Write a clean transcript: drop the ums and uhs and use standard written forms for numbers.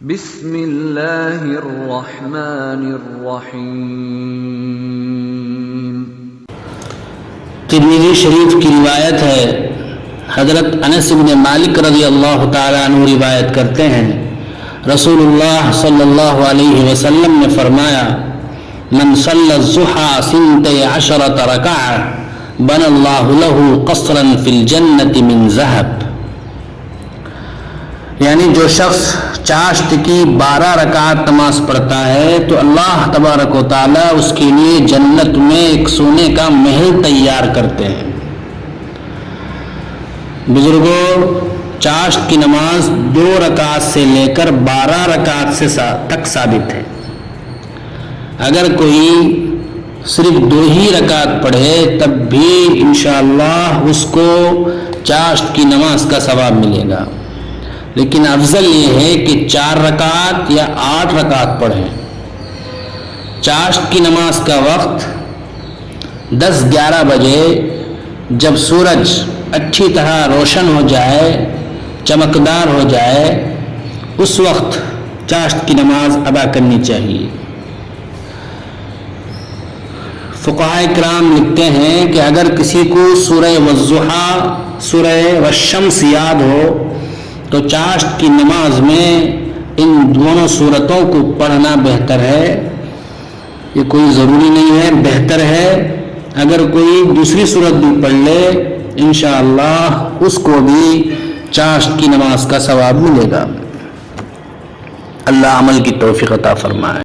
بسم اللہ الرحمن الرحیم۔ ترمذی شریف کی روایت ہے، حضرت انس بن مالک رضی اللہ تعالی عنہ روایت کرتے ہیں، رسول اللہ صلی اللہ علیہ وسلم نے فرمایا، من صلی الضحى 12 رکعہ بنى اللہ له قصرا فی الجنة من ذهب، یعنی جو شخص چاشت کی 12 رکعت نماز پڑھتا ہے تو اللہ تبارک و تعالی اس کے لیے جنت میں ایک سونے کا محل تیار کرتے ہیں۔ بزرگوں، چاشت کی نماز 2 رکعت سے لے کر 12 رکعت تک ثابت ہے۔ اگر کوئی صرف 2 ہی رکعت پڑھے تب بھی انشاءاللہ اس کو چاشت کی نماز کا ثواب ملے گا، لیکن افضل یہ ہے کہ 4 رکعت یا 8 رکعت پڑھیں۔ چاشت کی نماز کا وقت 10-11 بجے جب سورج اچھی طرح روشن ہو جائے، چمکدار ہو جائے، اس وقت چاشت کی نماز ادا کرنی چاہیے۔ فقہاء کرام لکھتے ہیں کہ اگر کسی کو سورہ والضحیٰ، سورہ والشمس یاد ہو تو چاشت کی نماز میں ان دونوں صورتوں کو پڑھنا بہتر ہے۔ یہ کوئی ضروری نہیں ہے، بہتر ہے۔ اگر کوئی دوسری صورت بھی پڑھ لے انشاءاللہ اس کو بھی چاشت کی نماز کا ثواب ملے گا۔ اللہ عمل کی توفیق عطا فرمائے۔